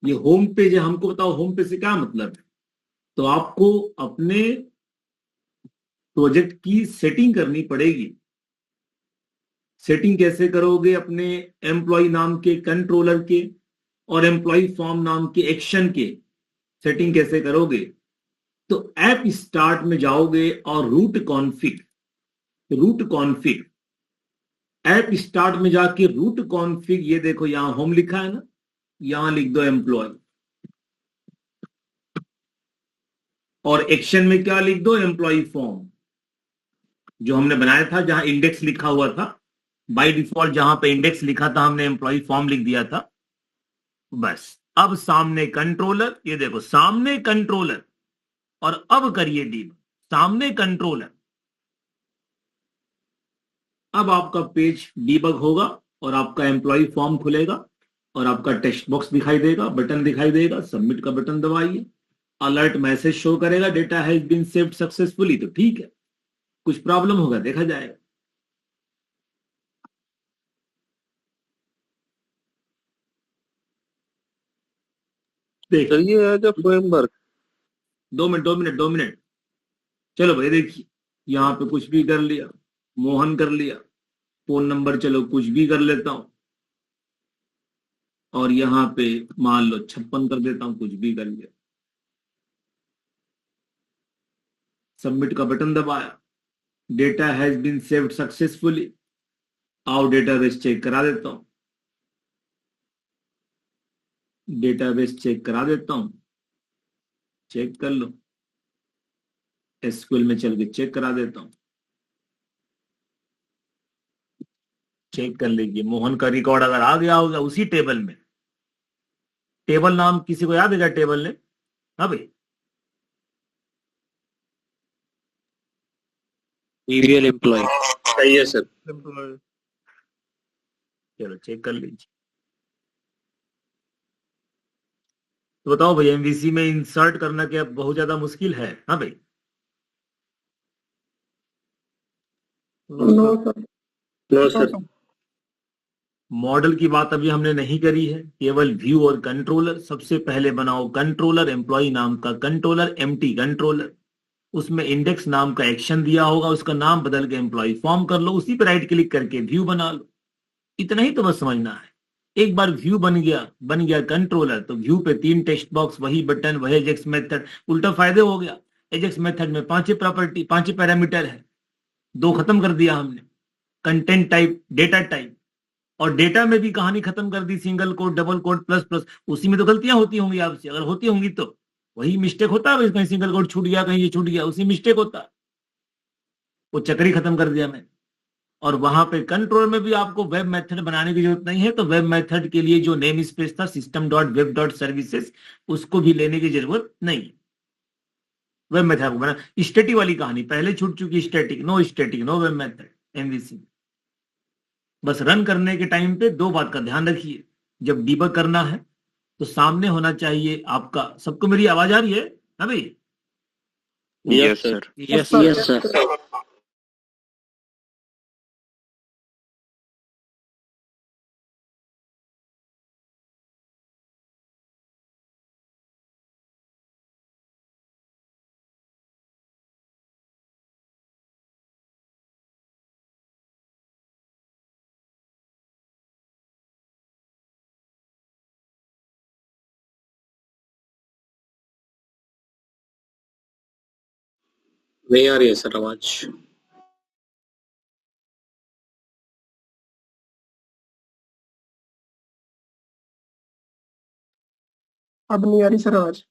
ये home page है, हमको बताओ होम पेज से क्या मतलब है। तो आपको अपने प्रोजेक्ट की सेटिंग करनी पड़ेगी। सेटिंग कैसे करोगे? अपने एम्प्लॉय नाम के, कंट्रोलर के और एम्प्लॉय फॉर्म नाम के एक्शन के सेटिंग कैसे करोगे? तो ऐप स्टार्ट में जाओगे और रूट कॉन्फ़िग ऐप स्टार्ट में जाके रूट कॉन्फ़िग, ये देखो यहां होम लिखा है ना, यहां लिख दो एम्प्लॉय, और एक्शन में क्या लिख दो? एम्प्लॉय फॉर्म, जो हमने बनाया था जहां इंडेक्स लिखा हुआ था। बाय डिफॉल्ट जहां पे इंडेक्स लिखा था हमने एम्प्लॉय फॉर्म लिख दिया था। बस। अब सामने कंट्रोलर, ये देखो सामने कंट्रोलर, और अब करिए डीब, सामने कंट्रोलर। अब आपका पेज डीबग होगा और आपका एम्प्लॉय फॉर्म खुलेगा और आपका टेक्स्ट बॉक्स दिखाई देगा, बटन दिखाई देगा, सबमिट का बटन दबाइए, अलर्ट मैसेज शो करेगा, data has been saved successfully. तो ठीक है, कुछ प्रॉब्लम होगा देखा जाएगा। सर देखिए, ये है जो फ्रेमवर्क। 2 minute 2 minute 2 minute. चलो भाई देखिए, यहाँ पे कुछ भी कर लिया, मोहन कर लिया, फोन नंबर चलो कुछ भी कर लेता हूं, और यहाँ पे मान लो 56 कर देता हूं, कुछ भी कर लिया, सबमिट का बटन दबाया, data has been saved successfully. आओ डेटाबेस चेक करा देता हूं, डेटाबेस चेक करा देता हूं, चेक कर लो, एसक्यूएल में चल के चेक करा देता हूं, चेक कर लीजिए मोहन का रिकॉर्ड अगर आ गया होगा उसी टेबल में। टेबल नाम किसी को याद है क्या? टेबल ने, हाँ भाई, रियल एम्प्लॉय। सही है सर। एम्प्लॉय। चलो चेक कर लीजिए। तो बताओ भाई, एमवीसी में इंसर्ट करना क्या बहुत ज्यादा मुश्किल है? हाँ भाई। No sir. No sir. Model की बात अभी हमने नहीं करी है, केवल व्यू और कंट्रोलर। सबसे पहले बनाओ कंट्रोलर, एम्प्लॉय नाम का कंट्रोलर, एम्प्टी कंट्रोलर। उसमें इंडेक्स नाम का एक्शन दिया होगा, उसका नाम बदल के एम्प्लॉय फॉर्म कर लो, उसी पे राइट क्लिक करके व्यू बना लो। इतना ही तो बस समझना है। एक बार व्यू बन गया कंट्रोलर, तो व्यू पे 3 टेक्स्ट बॉक्स, वही बटन, वही एजेक्स मेथड। उल्टा फायदे हो गया, एजेक्स मेथड में 5 प्रॉपर्टी, 5 पैरामीटर है, 2 खत्म कर दिया हमने। कंटेंट टाइप, डेटा टाइप, और डेटा में भी कहानी खत्म कर दी, single quote, double quote, plus plus. उसी में तो गलतियां होती होंगी आपसे, अगर होती होंगी तो वही मिस्टेक होता है, कहीं सिंगल कोट छूट गया, कहीं ये छूट गया, उसी मिस्टेक होता है। वो चक्री खत्म कर दिया मैंने। और वहां पे कंट्रोल में भी आपको वेब मेथड बनाने की जरूरत नहीं है, तो वेब मेथड के लिए जो नेम स्पेस था system dot web dot services, उसको भी लेने की जरूरत नहीं है। वेब मेथड को बना, स्टैटिक वाली कहानी पहले छूट चुकी, static know web method MVC. बस रन करने के टाइम पे 2 बात का ध्यान रखिए। जब डीबग करना है तो सामने होना चाहिए आपका, सबको मेरी आवाज आ रही है? हाँ भाई। Yes sir. Yes yes sir. Sir. नहीं आ रही है सर आवाज। अब नहीं आ रही सर आवाज।